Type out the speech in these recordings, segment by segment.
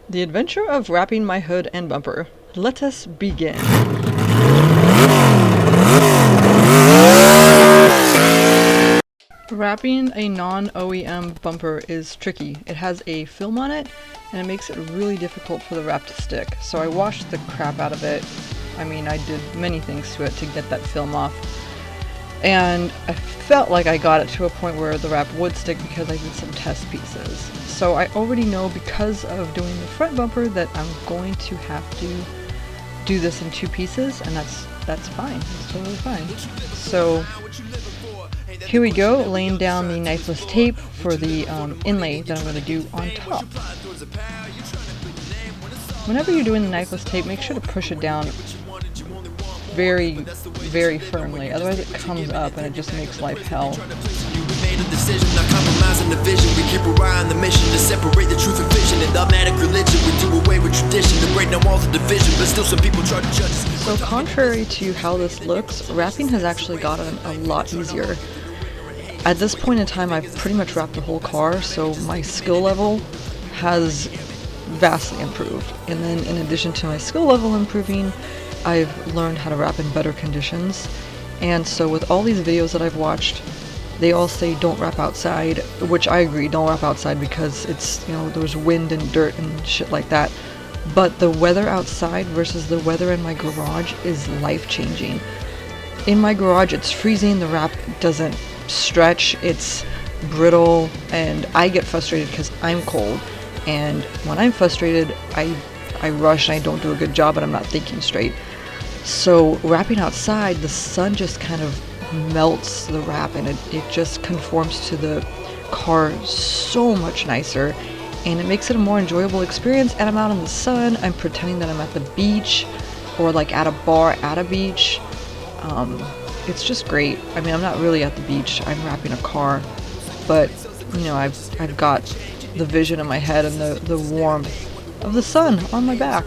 The adventure of wrapping my hood and bumper. Let us begin. Wrapping a non-OEM bumper is tricky. It has a film on it, and it makes it really difficult for the wrap to stick. So I washed the crap out of it. I mean, I did many things to it to get that film off. And I felt like I got it to a point where the wrap would stick because I did some test pieces. So I already know, because of doing the front bumper, that I'm going to have to do this in 2 pieces, and that's fine. It's totally fine. So here we go, laying down the knifeless tape for the inlay that I'm going to do on top. Whenever you're doing the knifeless tape, make sure to push it down very, very firmly, otherwise it comes up and it just makes life hell. Decision, not compromising the vision. We keep our eye on the mission to separate the truth and fiction. In dogmatic religion, we do away with tradition to break down walls of division, but still some people try to judge us. So contrary to how this looks, wrapping has actually gotten a lot easier. At this point in time, I've pretty much wrapped the whole car, so my skill level has vastly improved. And then in addition to my skill level improving, I've learned how to wrap in better conditions. And so with all these videos that I've watched, they all say don't wrap outside, which I agree, don't wrap outside because it's, there's wind and dirt and shit like that. But the weather outside versus the weather in my garage is life-changing. In my garage, it's freezing, the wrap doesn't stretch, it's brittle, and I get frustrated because I'm cold. And when I'm frustrated, I rush and I don't do a good job and I'm not thinking straight. So wrapping outside, the sun just kind of melts the wrap and it just conforms to the car so much nicer, and it makes it a more enjoyable experience. And I'm out in the sun, I'm pretending that I'm at the beach or like at a bar at a beach. It's just great. I mean, I'm not really at the beach, I'm wrapping a car, but I've got the vision in my head and the warmth of the sun on my back.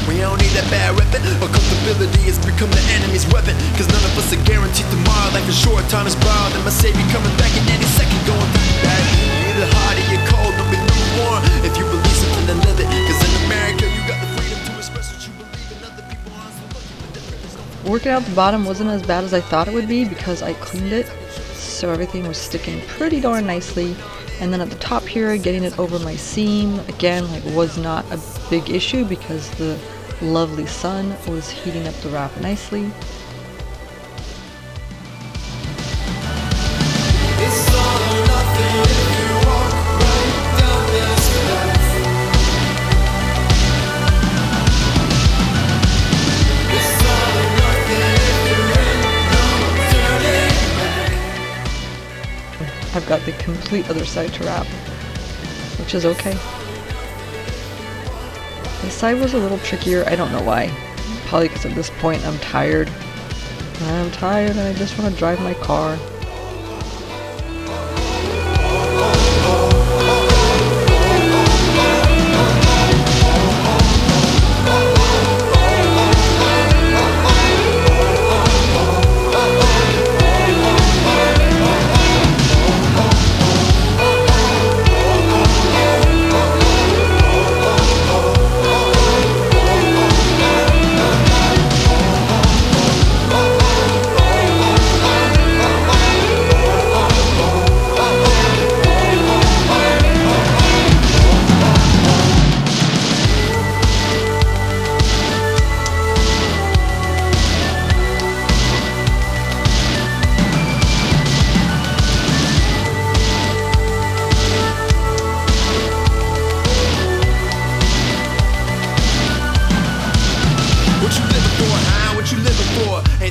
We don't need that bad weapon, but comfortability has become the enemy's weapon. Cause none of us are guaranteed tomorrow. Life is short, time is borrowed, and my savior coming back in any second. Going through that, you're either hot or you're cold, don't be lukewarm. If you believe something, then live it. Cause in America, you got the freedom to express what you believe, and other people aren't so lucky with different. Working out the bottom wasn't as bad as I thought it would be because I cleaned it, so everything was sticking pretty darn nicely. And then at the top here, getting it over my seam, again, was not a big issue because the lovely sun was heating up the wrap nicely. I've got the complete other side to wrap, which is okay. This side was a little trickier, I don't know why. Probably because at this point I'm tired. I'm tired and I just want to drive my car.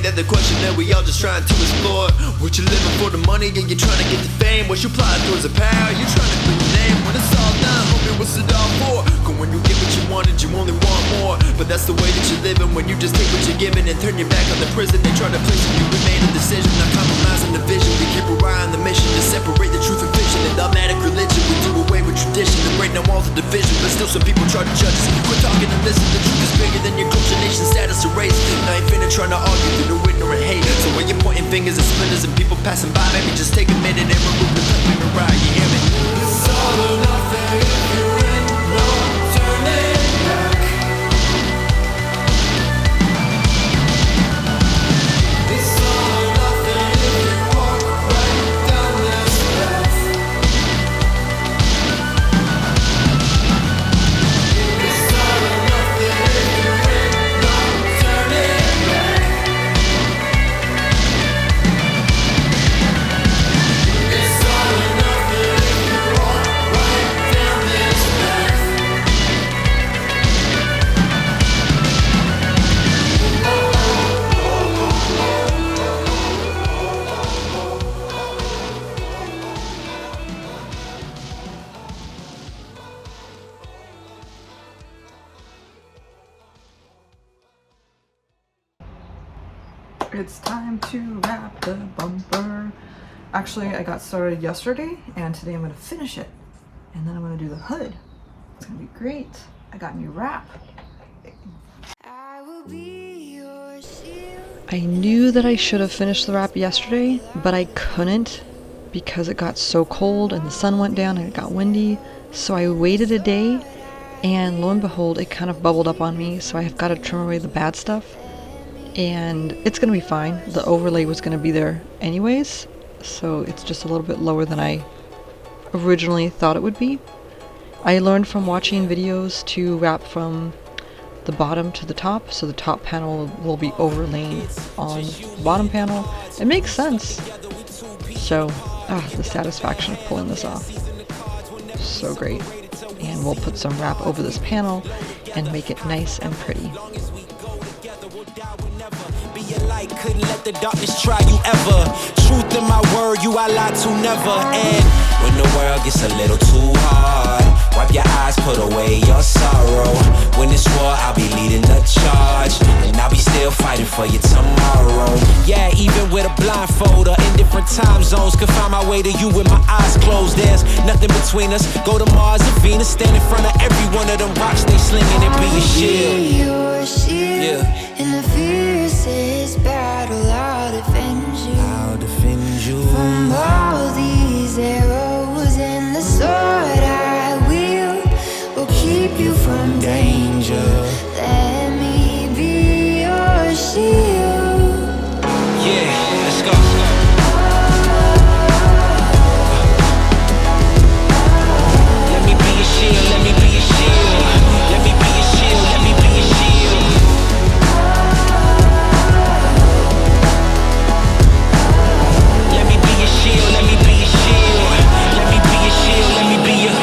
The question that we all just trying to explore. What you living for, the money, and you're trying to get the fame? What you plotting towards the power? You trying to clean your name? When it's all done, homie, what's it all for? Cause when you get what you wanted, you only want more. But that's the way that you're living when you just take what you're given and turn your back on the prison they try to place you. We made a decision, not compromising the vision. We keep our eye on the mission to separate the truth and fiction. In dogmatic religion, we do away with tradition to break down walls of division, but still some people try to judge us. Quit talking and listen, the truth is bigger than your culture, nation, status, or race. And I ain't finna trying to argue through the ignorant hate. So when you're pointing fingers and splinters and people passing by, maybe just take a minute and remove the clip and ride, you hear me? It's all It's time to wrap the bumper. Actually, I got started yesterday, and today I'm gonna finish it. And then I'm gonna do the hood. It's gonna be great. I got a new wrap. I knew that I should have finished the wrap yesterday, but I couldn't because it got so cold and the sun went down and it got windy. So I waited a day, and lo and behold, it kind of bubbled up on me. So I've got to trim away the bad stuff. And it's gonna be fine. The overlay was gonna be there anyways, so it's just a little bit lower than I originally thought it would be. I learned from watching videos to wrap from the bottom to the top, so the top panel will be overlaying on the bottom panel. It makes sense. So, the satisfaction of pulling this off. So great. And we'll put some wrap over this panel and make it nice and pretty. Couldn't let the darkness try you ever. Truth in my word, you I lie to never. And when the world gets a little too hard, wipe your eyes, put away your sorrow. When it's war, I'll be leading the charge, and I'll be still fighting for you tomorrow. Yeah, even with a blindfold or in different time zones, could find my way to you with my eyes closed. There's nothing between us. Go to Mars or Venus, stand in front of every one of them rocks they slinging and be your shield. Yeah. In the fiercest battle, I'll defend you. I'll defend you from all these arrows, and the sword I will keep you from danger. Let me be your shield. Yeah, let's go. Let me be your shield, let me be your shield. Let me be your shield, let me be your shield. Let me be your shield. Let me be your shield. Let me be your.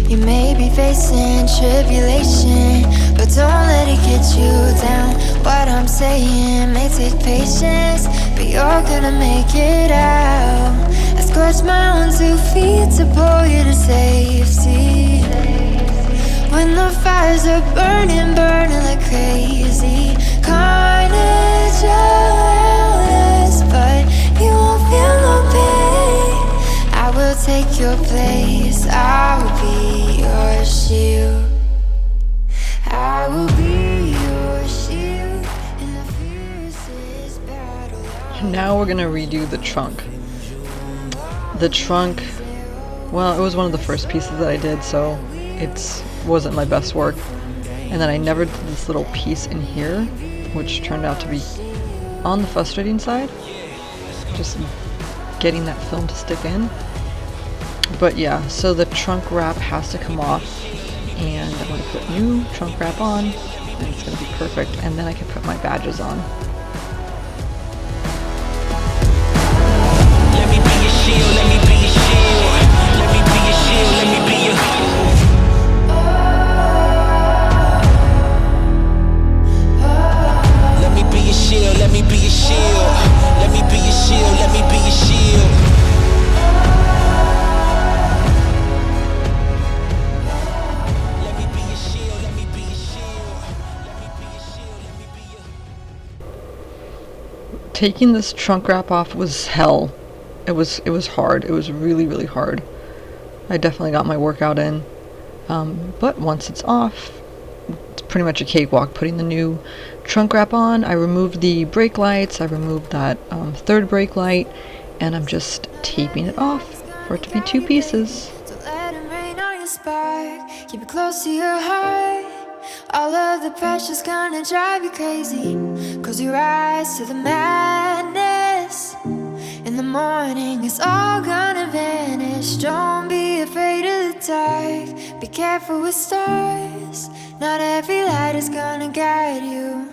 You may be facing tribulation, but don't let it get you down. What I'm saying may take patience, but you're gonna make it out. I scorched my own 2 feet to pull you to safety. When the fires are burning, burning like crazy, carnage jealous, but you won't feel no pain. I will take your place, I will be your shield. I will be your shield in the fiercest battle. Now we're gonna redo the trunk. The trunk, well, it was one of the first pieces that I did, so it wasn't my best work. And then I never did this little piece in here, which turned out to be on the frustrating side. Just getting that film to stick in. But yeah, so the trunk wrap has to come off, and I'm going to put new trunk wrap on, and it's going to be perfect, and then I can put my badges on. Let me be your shield, let me be your shield. Let me be your shield, let me be your. Let me be your shield, let me be your shield. Let me be your shield, let me be your shield. Taking this trunk wrap off was hell. It was hard. It was really, really hard. I definitely got my workout in. But once it's off, it's pretty much a cakewalk. Putting the new trunk wrap on, I removed the brake lights, I removed that third brake light, and I'm just taping it off for it to be 2 pieces. Don't let it rain on your spark. Keep it close to your heart. All of the pressure's gonna drive you crazy. Close your eyes to the madness. In the morning it's all gonna vanish. Don't be afraid of the dark. Be careful with stars. Not every light is gonna guide you.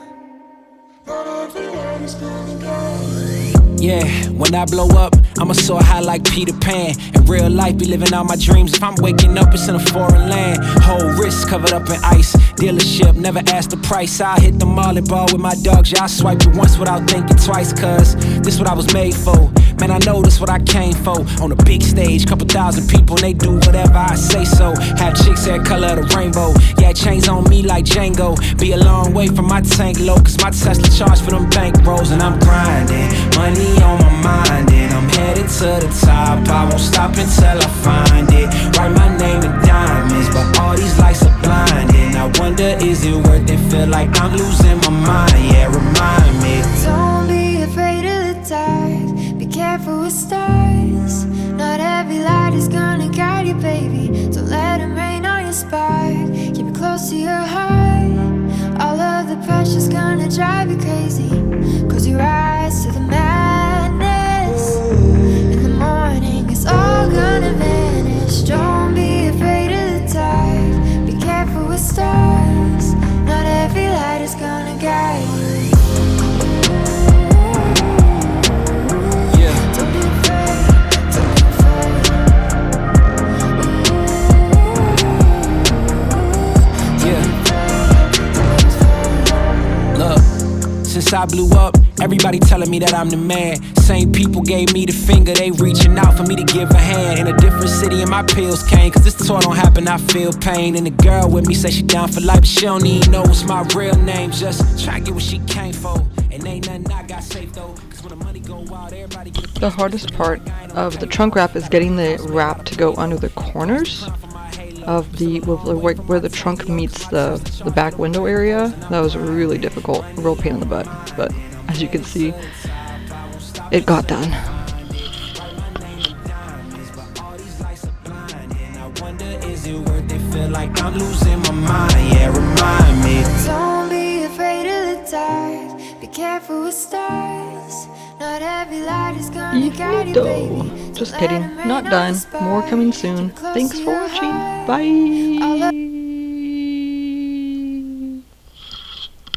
Not every light is gonna guide you. Yeah, when I blow up, I'ma soar high like Peter Pan. In real life, be living out my dreams. If I'm waking up, it's in a foreign land. Whole wrist covered up in ice. Dealership, never ask the price. I hit the mall and ball with my dogs. Yeah, I swipe it once without thinking twice. Cause this what I was made for. Man, I know this what I came for. On a big stage, couple thousand people, and they do whatever I say so. Have chicks that color of the rainbow. Yeah, chains on me like Django. Be a long way from my tank low. Cause my Tesla charge for them bank rolls. And I'm grinding, money on my mind, and I'm headed to the top. I won't stop until I find it. Write my name in diamonds, but all these lights are blinding. I wonder, is it worth it? Feel like I'm losing my mind. Yeah, remind me. Don't be afraid of the dark. Be careful with stars. Not every light is gonna guide you, baby. Don't let them rain on your spark. Keep it close to your heart. All of the pressure's gonna drive you crazy. Cause you rise to the madness. In the morning, it's all gonna vanish. Don't be afraid of the dark. Be careful with stars. Not every light is gonna guide you. Don't be afraid, don't be afraid. Look, since I blew up, everybody telling me that I'm the man. Same people gave me the finger, they reaching out for me to give a hand. In a different city and my pills came, cause this tour don't happen, I feel pain. And the girl with me say she down for life, but she don't even know what's my real name. Just try to get what she came for, and ain't nothing I got safe though. Cause when the money go wild, everybody get The hardest part of the trunk wrap is getting the wrap to go under the corners of the where the trunk meets the back window area. That was really difficult, a real pain in the butt, but as you can see, it got done. Feel like I'm losing my mind, yeah, remind me. Don't be afraid of the dark. Be careful with stars. Not every light is gonna guide you, baby. Just kidding, not done. More coming soon. Thanks for watching. Bye.